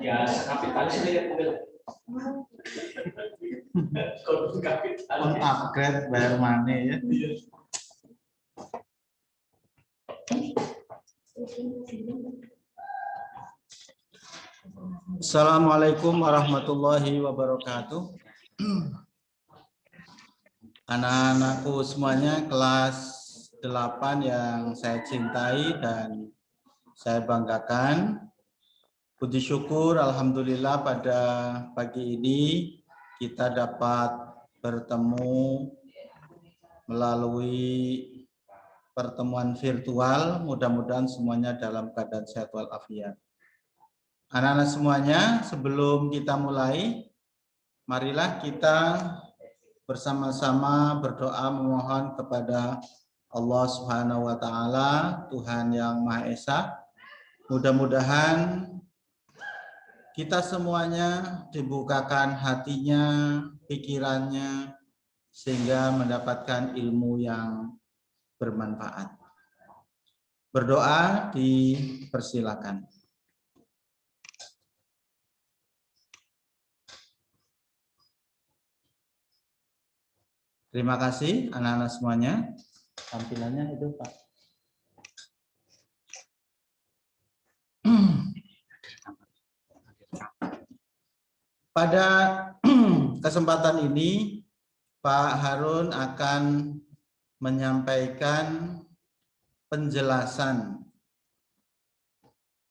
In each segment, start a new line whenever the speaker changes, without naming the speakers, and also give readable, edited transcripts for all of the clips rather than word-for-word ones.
Ya, kapitalis lihat mobil.
Upgrade bayar money ya. Assalamualaikum warahmatullahi wabarakatuh. Anak-anakku semuanya kelas 8 yang saya cintai dan saya banggakan. Puji syukur alhamdulillah pada pagi ini kita dapat bertemu melalui pertemuan virtual. Mudah-mudahan semuanya dalam keadaan sehat walafiat. Anak-anak semuanya, sebelum kita mulai, marilah kita bersama-sama berdoa memohon kepada Allah Subhanahu wa taala, Tuhan yang Maha Esa. Mudah-mudahan kita semuanya dibukakan hatinya, pikirannya, sehingga mendapatkan ilmu yang bermanfaat. Berdoa dipersilakan. Terima kasih anak-anak semuanya. Tampilannya itu Pak. Pada kesempatan ini Pak Harun akan menyampaikan penjelasan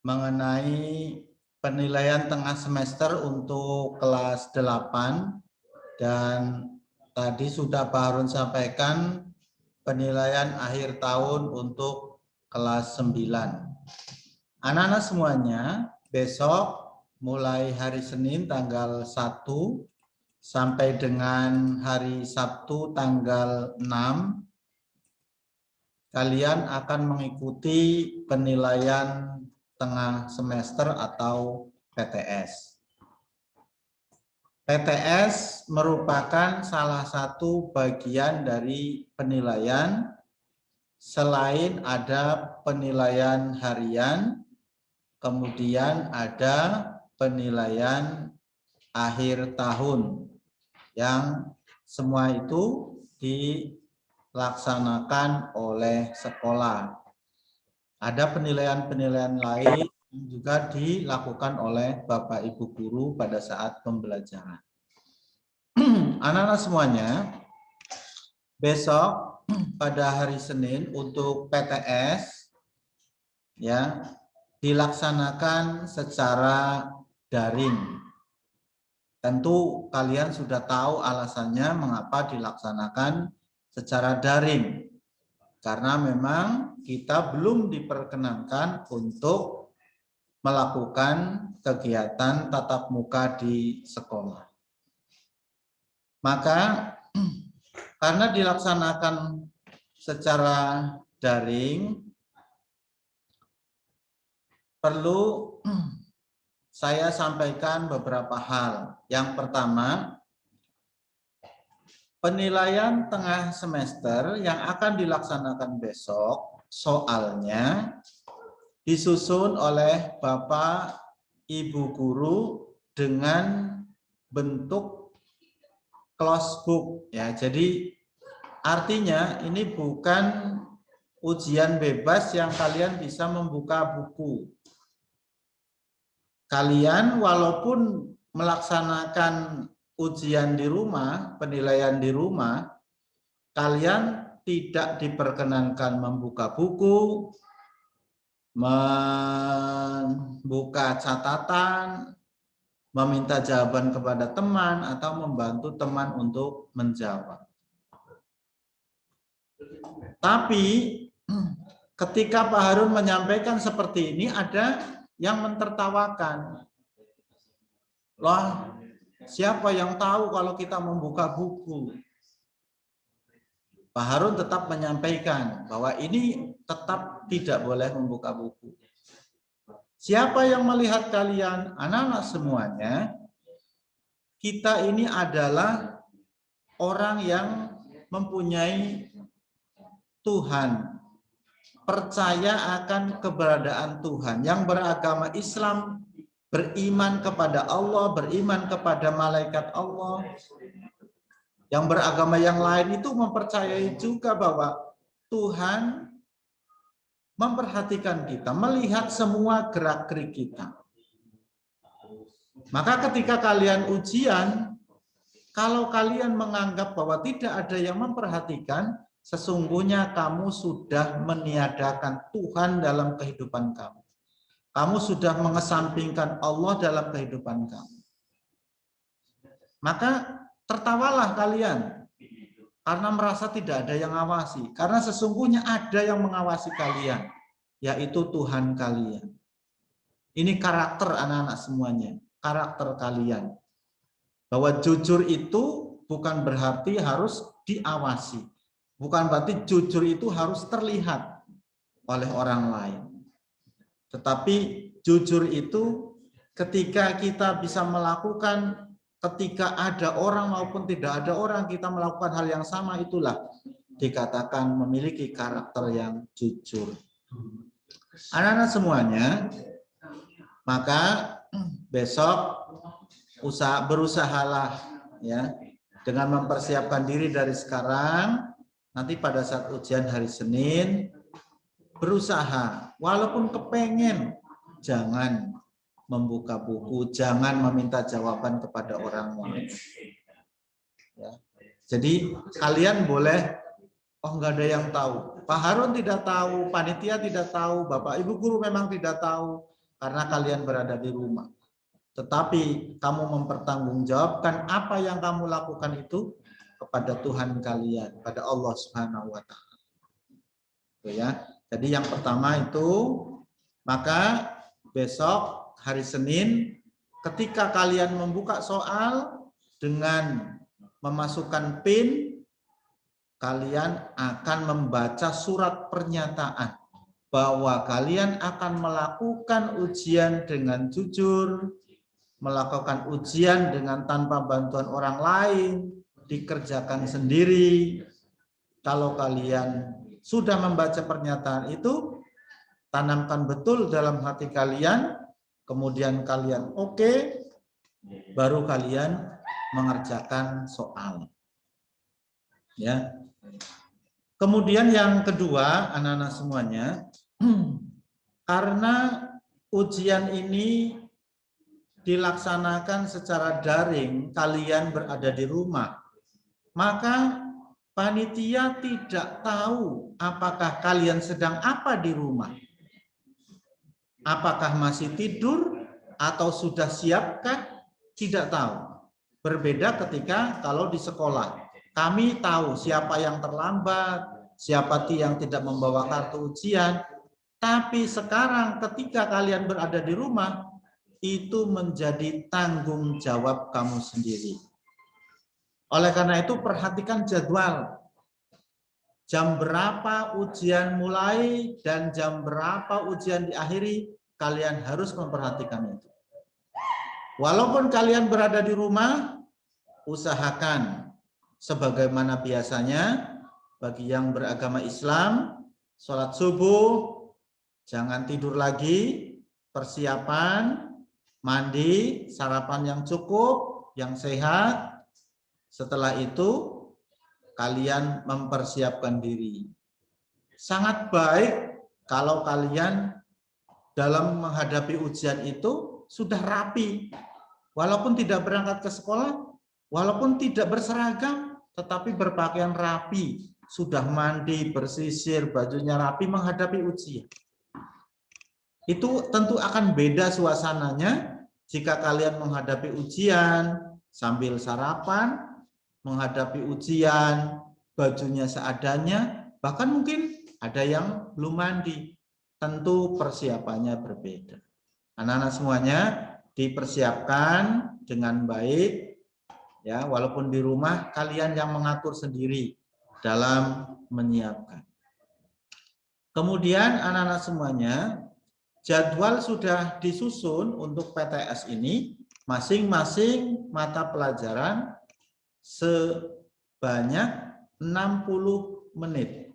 mengenai penilaian tengah semester untuk kelas 8 dan tadi sudah Pak Harun sampaikan penilaian akhir tahun untuk kelas 9. Anak-anak semuanya, besok mulai hari Senin tanggal 1 sampai dengan hari Sabtu tanggal 6, kalian akan mengikuti penilaian tengah semester atau PTS. PTS merupakan salah satu bagian dari penilaian selain ada penilaian harian, kemudian ada penilaian akhir tahun yang semua itu dilaksanakan oleh sekolah. Ada penilaian-penilaian lain juga dilakukan oleh Bapak Ibu guru pada saat pembelajaran. Anak-anak semuanya, besok pada hari Senin untuk PTS ya dilaksanakan secara daring. Tentu kalian sudah tahu alasannya mengapa dilaksanakan secara daring. Karena memang kita belum diperkenankan untuk melakukan kegiatan tatap muka di sekolah. Maka karena dilaksanakan secara daring, perlu saya sampaikan beberapa hal. Yang pertama, penilaian tengah semester yang akan dilaksanakan besok, soalnya disusun oleh Bapak Ibu guru dengan bentuk closed book ya. Jadi artinya ini bukan ujian bebas yang kalian bisa membuka buku. Kalian walaupun melaksanakan ujian di rumah, penilaian di rumah, kalian tidak diperkenankan membuka buku, membuka catatan, meminta jawaban kepada teman, atau membantu teman untuk menjawab. Tapi ketika Pak Harun menyampaikan seperti ini, ada yang mentertawakan. Loh, siapa yang tahu kalau kita membuka buku? Pak Harun tetap menyampaikan bahwa ini tetap tidak boleh membuka buku. Siapa yang melihat kalian? Anak-anak semuanya, kita ini adalah orang yang mempunyai Tuhan. percaya akan keberadaan Tuhan, yang beragama Islam, beriman kepada Allah, beriman kepada malaikat Allah. Yang beragama yang lain itu mempercayai juga bahwa Tuhan memperhatikan kita, melihat semua gerak-gerik kita. Maka ketika kalian ujian, kalau kalian menganggap bahwa tidak ada yang memperhatikan, sesungguhnya kamu sudah meniadakan Tuhan dalam kehidupan kamu. Kamu sudah mengesampingkan Allah dalam kehidupan kamu. Maka tertawalah kalian karena merasa tidak ada yang ngawasi. Karena sesungguhnya ada yang mengawasi kalian, yaitu Tuhan kalian. Ini karakter anak-anak semuanya, karakter kalian. Bahwa jujur itu bukan berarti harus diawasi. Bukan berarti jujur itu harus terlihat oleh orang lain. Tetapi jujur itu ketika kita bisa melakukan, ketika ada orang maupun tidak ada orang, kita melakukan hal yang sama, itulah dikatakan memiliki karakter yang jujur. Anak-anak semuanya, maka besok berusahalah ya dengan mempersiapkan diri dari sekarang. Nanti pada saat ujian hari Senin, berusaha walaupun kepengen, jangan membuka buku, jangan meminta jawaban kepada orang lain. Ya. Jadi kalian boleh, oh nggak ada yang tahu, Pak Harun tidak tahu, panitia tidak tahu, Bapak Ibu guru memang tidak tahu karena kalian berada di rumah. Tetapi kamu mempertanggungjawabkan apa yang kamu lakukan itu kepada Tuhan kalian, pada Allah Subhanahu wa Ta'ala. Ya. Jadi yang pertama itu, maka besok hari Senin, ketika kalian membuka soal dengan memasukkan PIN, kalian akan membaca surat pernyataan bahwa kalian akan melakukan ujian dengan jujur, melakukan ujian dengan tanpa bantuan orang lain, dikerjakan sendiri. Kalau kalian sudah membaca pernyataan itu, tanamkan betul dalam hati kalian, kemudian kalian oke, baru kalian mengerjakan soal. Ya. Kemudian yang kedua, anak-anak semuanya, karena ujian ini dilaksanakan secara daring, kalian berada di rumah, maka panitia tidak tahu apakah kalian sedang apa di rumah. Apakah masih tidur atau sudah siapkah? Tidak tahu. Berbeda ketika kalau di sekolah. Kami tahu siapa yang terlambat, siapa yang tidak membawa kartu ujian. Tapi sekarang ketika kalian berada di rumah, itu menjadi tanggung jawab kamu sendiri. Oleh karena itu perhatikan jadwal. Jam berapa ujian mulai dan jam berapa ujian diakhiri, kalian harus memperhatikan itu. Walaupun kalian berada di rumah, usahakan sebagaimana biasanya bagi yang beragama Islam, sholat subuh, jangan tidur lagi, persiapan, mandi, sarapan yang cukup, yang sehat. Setelah itu kalian mempersiapkan diri. Sangat baik kalau kalian dalam menghadapi ujian itu sudah rapi. Walaupun tidak berangkat ke sekolah, walaupun tidak berseragam, tetapi berpakaian rapi. Sudah mandi, bersisir, bajunya rapi menghadapi ujian. Itu tentu akan beda suasananya jika kalian menghadapi ujian sambil sarapan, menghadapi ujian, bajunya seadanya, bahkan mungkin ada yang belum mandi. Tentu persiapannya berbeda. Anak-anak semuanya dipersiapkan dengan baik, ya, walaupun di rumah kalian yang mengatur sendiri dalam menyiapkan. Kemudian anak-anak semuanya, jadwal sudah disusun untuk PTS ini, masing-masing mata pelajaran sebanyak 60 menit.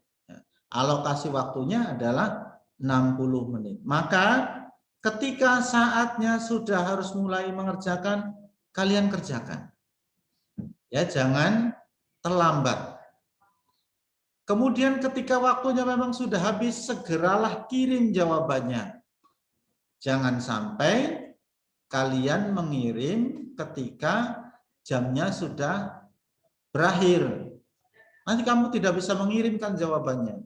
Alokasi waktunya adalah 60 menit. Maka ketika saatnya sudah harus mulai mengerjakan, kalian kerjakan. Ya, jangan terlambat. Kemudian ketika waktunya memang sudah habis, segeralah kirim jawabannya. Jangan sampai kalian mengirim ketika jamnya sudah berakhir. Nanti kamu tidak bisa mengirimkan jawabannya.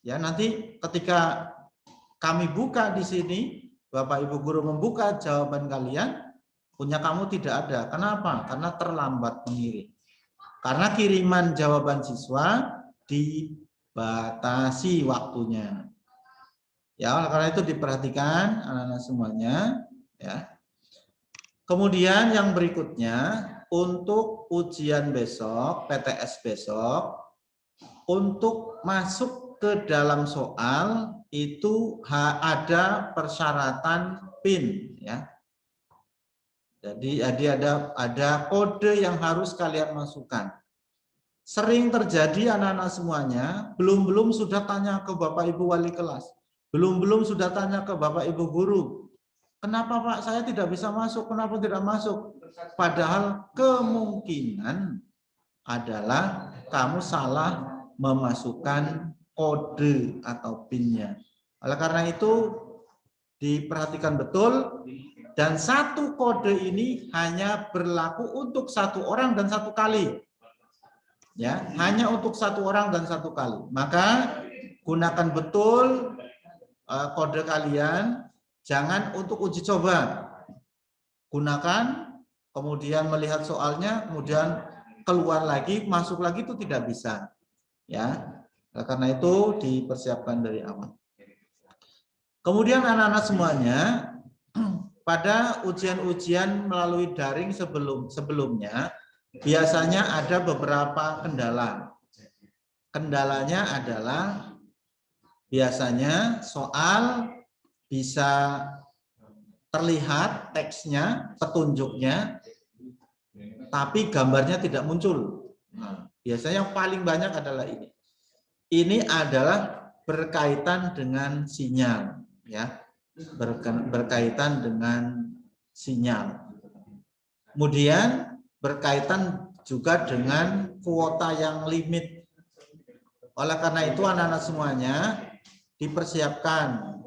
Ya, nanti ketika kami buka di sini, Bapak Ibu guru membuka jawaban kalian, punya kamu tidak ada. Kenapa? Karena terlambat mengirim. Karena kiriman jawaban siswa dibatasi waktunya. Ya, karena itu diperhatikan anak-anak semuanya, ya. Kemudian yang berikutnya, untuk ujian besok, PTS besok, untuk masuk ke dalam soal itu ada persyaratan PIN, ya. Jadi ada kode yang harus kalian masukkan. Sering terjadi anak-anak semuanya, belum sudah tanya ke Bapak Ibu wali kelas, belum sudah tanya ke Bapak Ibu guru. Kenapa Pak saya tidak bisa masuk? Kenapa tidak masuk? Padahal kemungkinan adalah kamu salah memasukkan kode atau PIN-nya. Oleh karena itu diperhatikan betul, dan satu kode ini hanya berlaku untuk satu orang dan satu kali. Ya, hanya untuk satu orang dan satu kali. Maka gunakan betul kode kalian, jangan untuk uji coba. Gunakan, kemudian melihat soalnya, kemudian keluar lagi, masuk lagi, itu tidak bisa. Ya, karena itu dipersiapkan dari awal. Kemudian anak-anak semuanya, pada ujian-ujian melalui daring sebelumnya, biasanya ada beberapa kendala. Kendalanya adalah biasanya soal bisa terlihat teksnya, petunjuknya, tapi gambarnya tidak muncul. Nah, biasanya yang paling banyak adalah ini. Ini adalah berkaitan dengan sinyal, ya, berkaitan dengan sinyal. Kemudian berkaitan juga dengan kuota yang limit. Oleh karena itu anak-anak semuanya dipersiapkan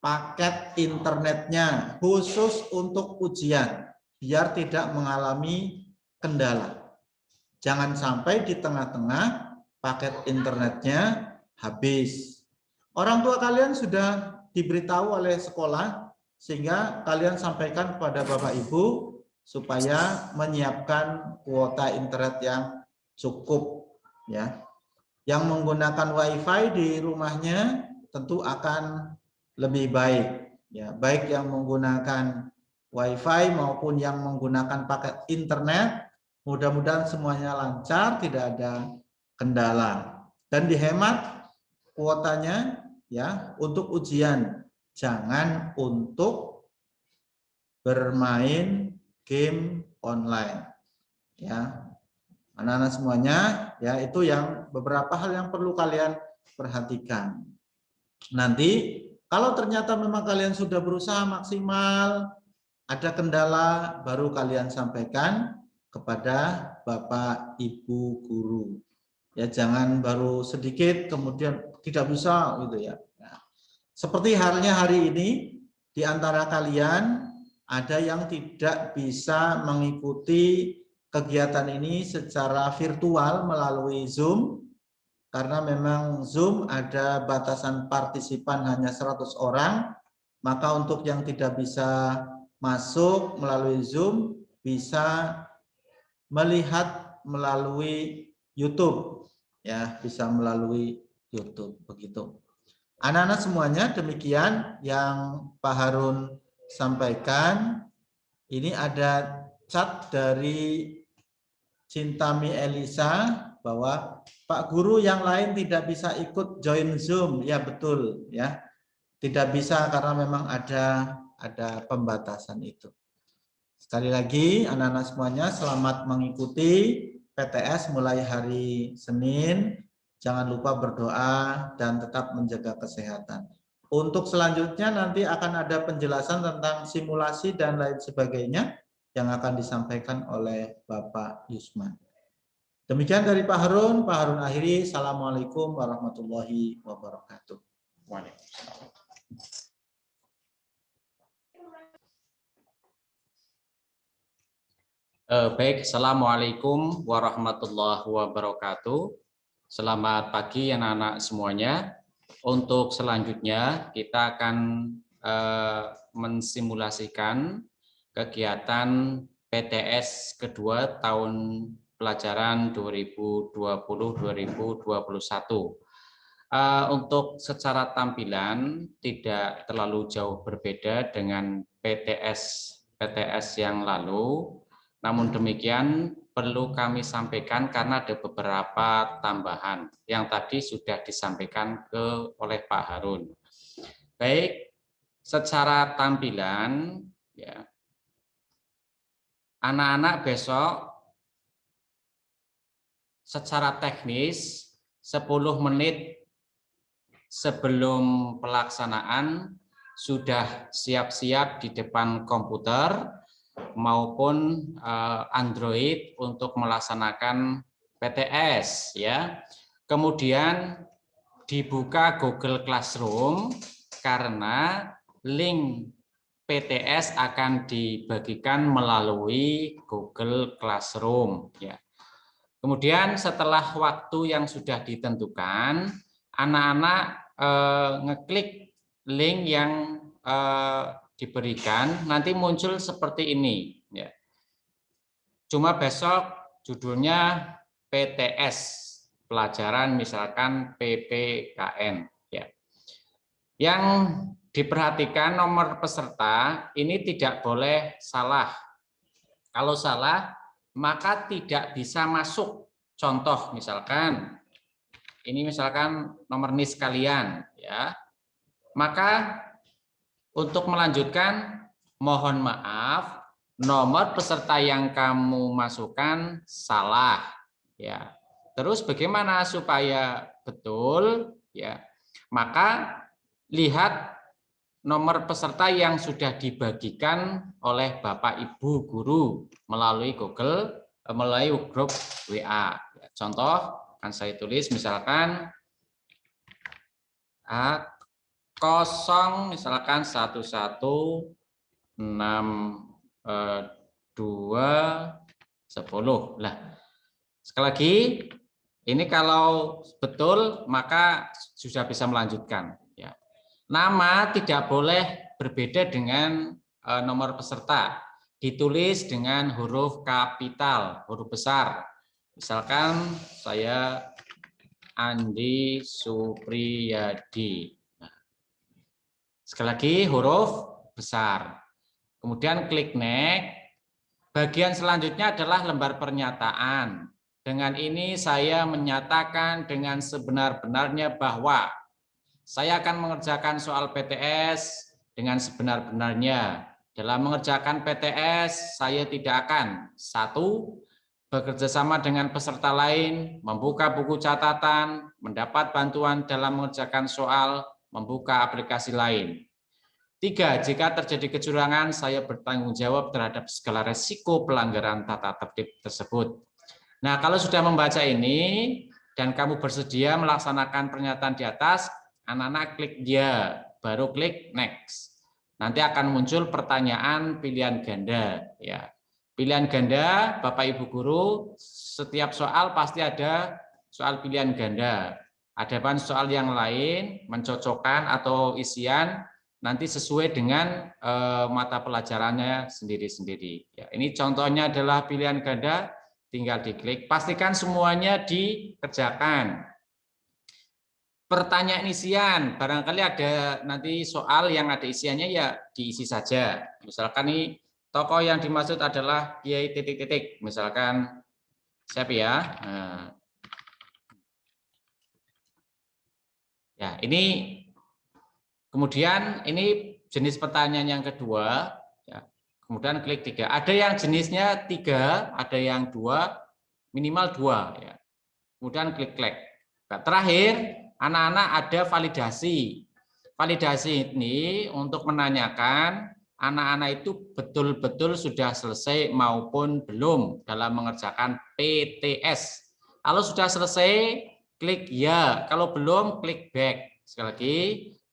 paket internetnya khusus untuk ujian biar tidak mengalami kendala. Jangan sampai di tengah-tengah paket internetnya habis. Orang tua kalian sudah diberitahu oleh sekolah sehingga kalian sampaikan kepada Bapak Ibu supaya menyiapkan kuota internet yang cukup, ya. Yang menggunakan WiFi di rumahnya tentu akan lebih baik, ya, baik yang menggunakan WiFi maupun yang menggunakan paket internet. Mudah-mudahan semuanya lancar, tidak ada kendala dan dihemat kuotanya, ya, untuk ujian, jangan untuk bermain game online, ya. Anak-anak semuanya, ya, itu yang beberapa hal yang perlu kalian perhatikan. Nanti kalau ternyata memang kalian sudah berusaha maksimal, ada kendala, baru kalian sampaikan kepada Bapak Ibu guru. Ya, jangan baru sedikit kemudian tidak bisa gitu, ya. Nah, seperti halnya hari ini di antara kalian ada yang tidak bisa mengikuti kegiatan ini secara virtual melalui Zoom karena memang Zoom ada batasan partisipan hanya 100 orang, maka untuk yang tidak bisa masuk melalui Zoom bisa melihat melalui YouTube, ya, bisa melalui YouTube begitu. Anak-anak semuanya demikian yang Pak Harun sampaikan. Ini ada chat dari Cintami Elisa bahwa Pak Guru yang lain tidak bisa ikut join Zoom. Ya betul, ya. Tidak bisa karena memang ada pembatasan itu. Sekali lagi anak-anak semuanya selamat mengikuti PTS mulai hari Senin Jangan lupa berdoa dan tetap menjaga kesehatan. Untuk selanjutnya nanti akan ada penjelasan tentang simulasi dan lain sebagainya yang akan disampaikan oleh Bapak Yusman. Demikian dari Pak Harun. Pak Harun akhiri. Assalamualaikum warahmatullahi wabarakatuh.
Waalaikumsalam. Baik, Assalamualaikum warahmatullahi wabarakatuh. Selamat pagi anak-anak semuanya. Untuk selanjutnya kita akan mensimulasikan kegiatan PTS kedua tahun pelajaran 2020-2021. Untuk secara tampilan tidak terlalu jauh berbeda dengan PTS yang lalu. Namun demikian perlu kami sampaikan karena ada beberapa tambahan yang tadi sudah disampaikan oleh Pak Harun. Baik, secara tampilan ya. Anak-anak besok secara teknis 10 menit sebelum pelaksanaan sudah siap-siap di depan komputer maupun Android untuk melaksanakan PTS ya. Kemudian dibuka Google Classroom karena link PTS akan dibagikan melalui Google Classroom ya. Kemudian setelah waktu yang sudah ditentukan, anak-anak ngeklik link yang diberikan, nanti muncul seperti ini ya. Cuma besok judulnya PTS, pelajaran misalkan PPKN ya. Yang diperhatikan nomor peserta ini tidak boleh salah. Kalau salah maka tidak bisa masuk. Contoh misalkan ini misalkan nomor NIS kalian ya. Maka untuk melanjutkan, mohon maaf, nomor peserta yang kamu masukkan salah, ya. Terus bagaimana supaya betul, ya? Maka lihat nomor peserta yang sudah dibagikan oleh Bapak Ibu guru melalui Google, melalui grup WA. Contoh, akan saya tulis misalkan 0 misalkan 1162 10. Lah, sekali lagi ini kalau betul maka sudah bisa melanjutkan ya. Nama tidak boleh berbeda dengan nomor peserta. Ditulis dengan huruf kapital, huruf besar. Misalkan saya Andi Supriyadi. Sekali lagi huruf besar. Kemudian klik next. Bagian selanjutnya adalah lembar pernyataan. Dengan ini saya menyatakan dengan sebenar-benarnya bahwa saya akan mengerjakan soal PTS dengan sebenar-benarnya. Dalam mengerjakan PTS, saya tidak akan 1. Bekerja sama dengan peserta lain, membuka buku catatan, mendapat bantuan dalam mengerjakan soal, membuka aplikasi lain. 3. Jika terjadi kecurangan, saya bertanggung jawab terhadap segala resiko pelanggaran tata tertib tersebut. Nah, kalau sudah membaca ini dan kamu bersedia melaksanakan pernyataan di atas, anak-anak klik ya, baru klik next. Nanti akan muncul pertanyaan pilihan ganda. Ya, pilihan ganda, Bapak Ibu guru, setiap soal pasti ada soal pilihan ganda. Adapun soal yang lain, mencocokkan atau isian, nanti sesuai dengan mata pelajarannya sendiri-sendiri. Ya, ini contohnya adalah pilihan ganda, tinggal diklik. Pastikan semuanya dikerjakan. Pertanyaan isian, barangkali ada nanti soal yang ada isiannya ya diisi saja. Misalkan ini tokoh yang dimaksud adalah Kiai titik-titik, misalkan siapa ya? Nah. Ya, ini kemudian ini jenis pertanyaan yang kedua. Ya, kemudian klik 3. Ada yang jenisnya 3, ada yang 2, minimal 2. Ya. Kemudian klik. Nah, terakhir, anak-anak ada validasi. Validasi ini untuk menanyakan anak-anak itu betul-betul sudah selesai maupun belum dalam mengerjakan PTS. Kalau sudah selesai, klik ya. Kalau belum, klik back. Sekali lagi,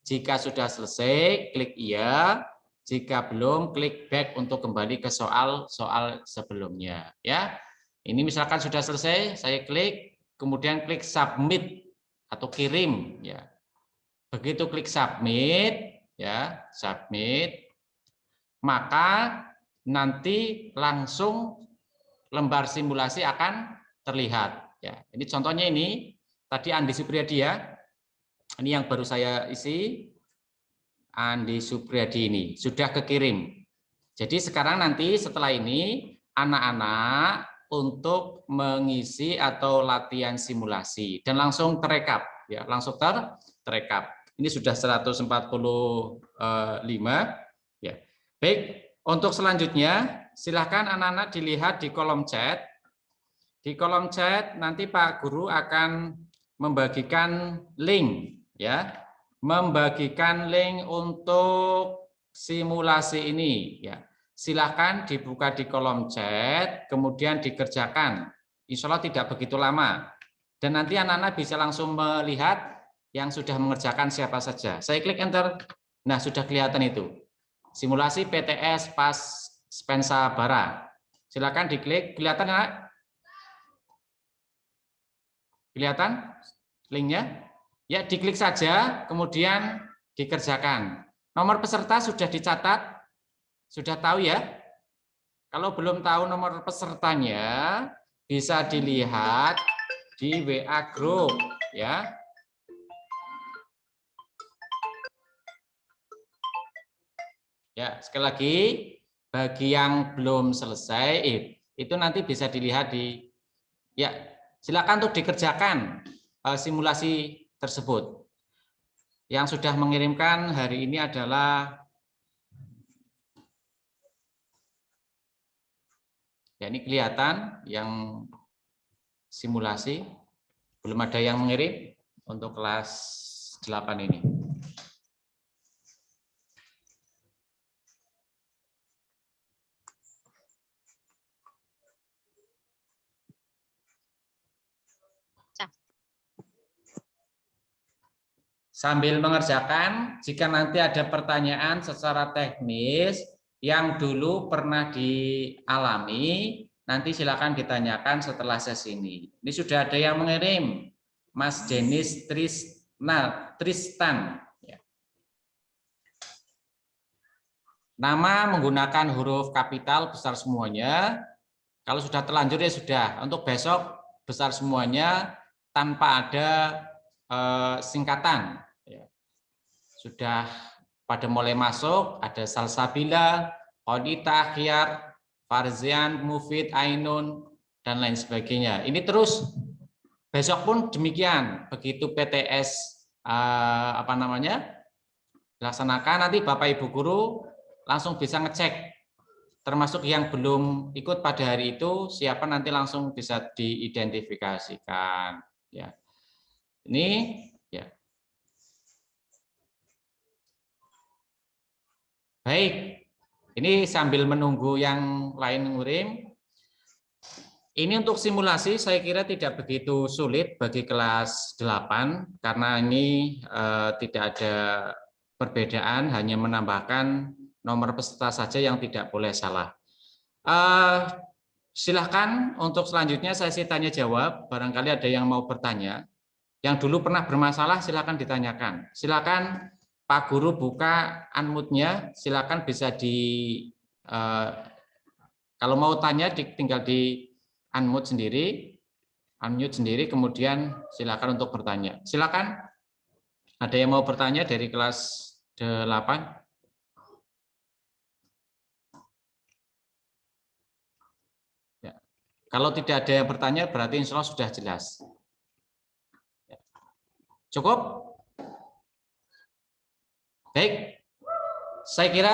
jika sudah selesai, klik ya. Jika belum, klik back untuk kembali ke soal-soal sebelumnya. Ya, ini misalkan sudah selesai, saya klik, kemudian klik submit atau kirim. Ya, begitu klik submit, ya submit, maka nanti langsung lembar simulasi akan terlihat. Ya, ini contohnya ini tadi Andi Supriyadi ya. Ini yang baru saya isi. Andi Supriyadi ini sudah kekirim. Jadi sekarang nanti setelah ini anak-anak untuk mengisi atau latihan simulasi dan langsung terekap ya, langsung terekap. Ini sudah 145 ya. Baik, untuk selanjutnya silakan anak-anak dilihat di kolom chat. Di kolom chat nanti Pak Guru akan membagikan link ya. Membagikan link untuk simulasi ini ya. Silakan dibuka di kolom chat, kemudian dikerjakan. Insya Allah tidak begitu lama. Dan nanti anak-anak bisa langsung melihat yang sudah mengerjakan siapa saja. Saya klik enter, nah sudah kelihatan itu. Simulasi PTS pas Spensa Bara. Silakan diklik, kelihatan anak? Kelihatan linknya? Ya, diklik saja, kemudian dikerjakan. Nomor peserta sudah dicatat, sudah tahu ya? Kalau belum tahu nomor pesertanya, bisa dilihat di WA Group ya. Ya, sekali lagi bagi yang belum selesai itu nanti bisa dilihat di ya, silakan untuk dikerjakan simulasi tersebut. Yang sudah mengirimkan hari ini adalah ya, ini kelihatan yang simulasi, belum ada yang mengirim untuk kelas 8 ini. Sambil mengerjakan, jika nanti ada pertanyaan secara teknis yang dulu pernah dialami, nanti silakan ditanyakan setelah sesi ini. Ini sudah ada yang mengirim, Mas Denis Tristan. Nama menggunakan huruf kapital besar semuanya. Kalau sudah terlanjur ya sudah. Untuk besok besar semuanya tanpa ada singkatan. Sudah pada mulai masuk ada Salsabila, Qodita, Khiyar, Farzian, Mufid, Ainun, dan lain sebagainya. Ini terus besok pun demikian. Begitu PTS dilaksanakan, nanti Bapak Ibu Guru langsung bisa ngecek. Termasuk yang belum ikut pada hari itu, siapa nanti langsung bisa diidentifikasikan. Ya. Ini ya. Baik, ini sambil menunggu yang lain ngirim. Ini untuk simulasi saya kira tidak begitu sulit bagi kelas 8 karena ini tidak ada perbedaan, hanya menambahkan nomor peserta saja yang tidak boleh salah. Silahkan untuk selanjutnya sesi tanya jawab, barangkali ada yang mau bertanya. Yang dulu pernah bermasalah silahkan ditanyakan. Silakan Pak Guru buka unmute-nya, silakan bisa kalau mau tanya tinggal di unmute sendiri, kemudian silakan untuk bertanya. Silakan, ada yang mau bertanya dari kelas 8? Ya. Kalau tidak ada yang bertanya, berarti insya Allah sudah jelas. Cukup? Baik, saya kira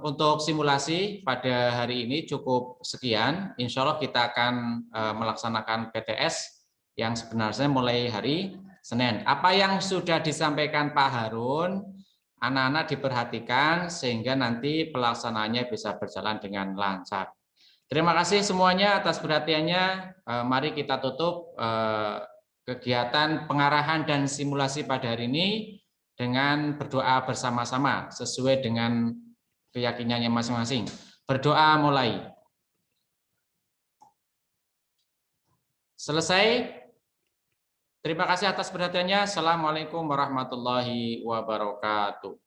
untuk simulasi pada hari ini cukup sekian. Insya Allah kita akan melaksanakan PTS yang sebenarnya mulai hari Senin. Apa yang sudah disampaikan Pak Harun, anak-anak diperhatikan sehingga nanti pelaksanaannya bisa berjalan dengan lancar. Terima kasih semuanya atas perhatiannya. Mari kita tutup kegiatan pengarahan dan simulasi pada hari ini dengan berdoa bersama-sama sesuai dengan keyakinannya masing-masing. Berdoa mulai. Selesai. Terima kasih atas perhatiannya. Assalamualaikum warahmatullahi wabarakatuh.